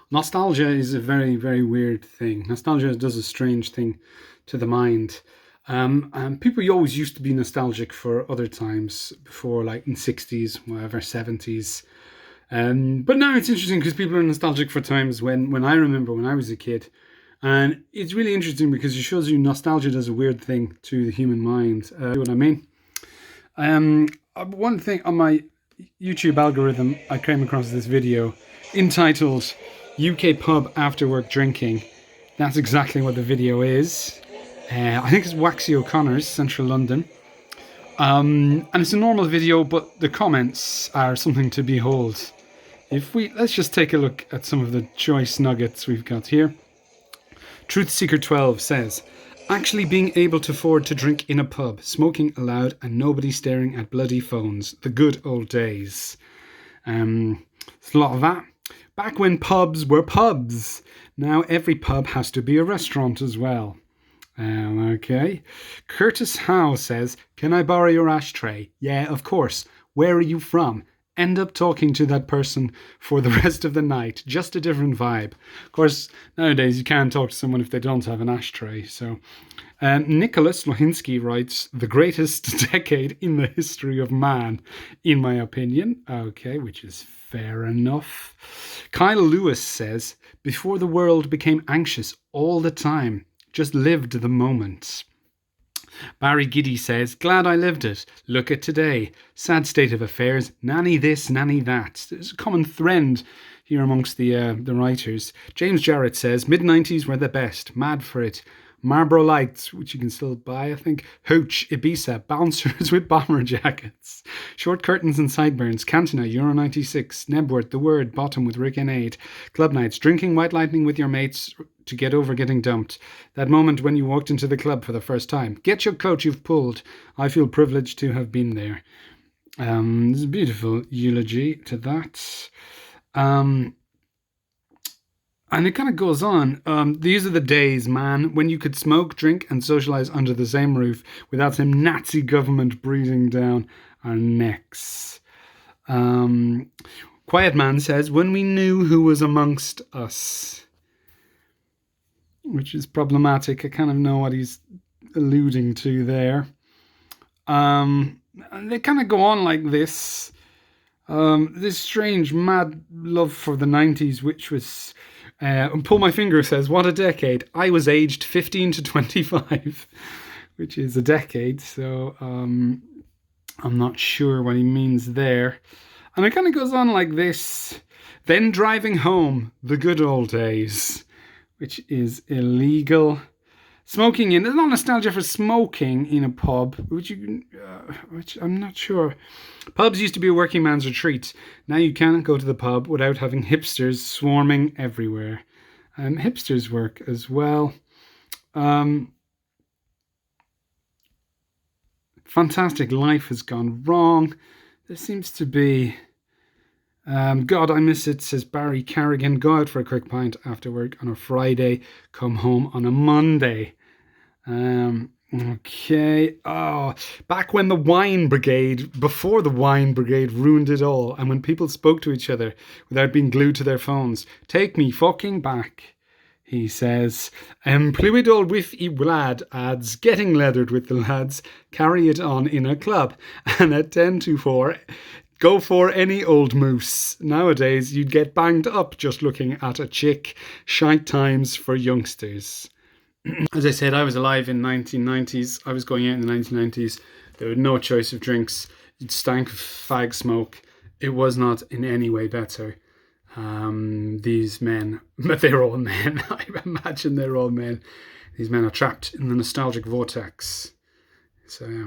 Nostalgia is a very, very weird thing. Nostalgia does a strange thing to the mind. And people you always used to be nostalgic for other times before, like in 60s, whatever, 70s. But now it's interesting because people are nostalgic for times when I remember when I was a kid. And it's really interesting because it shows you nostalgia does a weird thing to the human mind. See what I mean? One thing on my YouTube algorithm, I came across this video entitled UK Pub After Work Drinking. That's exactly what the video is. I think it's Waxy O'Connor's, Central London. And it's a normal video, but the comments are something to behold. Let's just take a look at some of the choice nuggets we've got here. Truth Seeker 12 says, actually being able to afford to drink in a pub, smoking allowed and nobody staring at bloody phones. The good old days. There's a lot of that. Back when pubs were pubs. Now every pub has to be a restaurant as well. Okay. Curtis Howe says, can I borrow your ashtray? Yeah, of course. Where are you from? End up talking to that person for the rest of the night. Just a different vibe. Of course, nowadays you can't talk to someone if they don't have an ashtray. So, Nicholas Lohinsky writes, the greatest decade in the history of man, in my opinion. Okay, which is fair enough. Kyle Lewis says, before the world became anxious all the time, just lived the moment. Barry Giddy says, glad I lived it. Look at today. Sad state of affairs. Nanny this, nanny that. There's a common thread here amongst the writers. James Jarrett says, mid-90s were the best. Mad for it. Marlboro Lights, which you can still buy, I think. Hooch, Ibiza, bouncers with bomber jackets. Short curtains and sideburns. Cantina, Euro 96. Nebworth, The Word, Bottom with Rick and Aid. Club nights. Drinking White Lightning with your mates to get over getting dumped. That moment when you walked into the club for the first time. Get your coat, you've pulled. I feel privileged to have been there. There's a beautiful eulogy to that. And it kind of goes on. These are the days, man, when you could smoke, drink, and socialise under the same roof without some Nazi government breathing down our necks. Quiet Man says, when we knew who was amongst us. Which is problematic. I kind of know what he's alluding to there. And they kind of go on like this. This strange, mad love for the 90s, which was... Pull My Finger says, what a decade. I was aged 15 to 25, which is a decade. So I'm not sure what he means there. And it kind of goes on like this. Then driving home, the good old days, which is illegal. Smoking in, there's not nostalgia for smoking in a pub, which I'm not sure. Pubs used to be a working man's retreat. Now you can't go to the pub without having hipsters swarming everywhere. And hipsters work as well. Fantastic life has gone wrong. There seems to be... God, I miss it, says Barry Carrigan. Go out for a quick pint after work on a Friday. Come home on a Monday. Okay. Oh, back when the wine brigade, before the wine brigade ruined it all, and when people spoke to each other without being glued to their phones. Take me fucking back, he says. Pluidol with I Wlad adds, getting leathered with the lads, carry it on in a club, and at 10 to 4... go for any old moose. Nowadays, you'd get banged up just looking at a chick. Shite times for youngsters. As I said, I was alive in 1990s. I was going out in the 1990s. There was no choice of drinks. It stank of fag smoke. It was not in any way better. These men, but they're all men. I imagine they're all men. These men are trapped in the nostalgic vortex. So, yeah.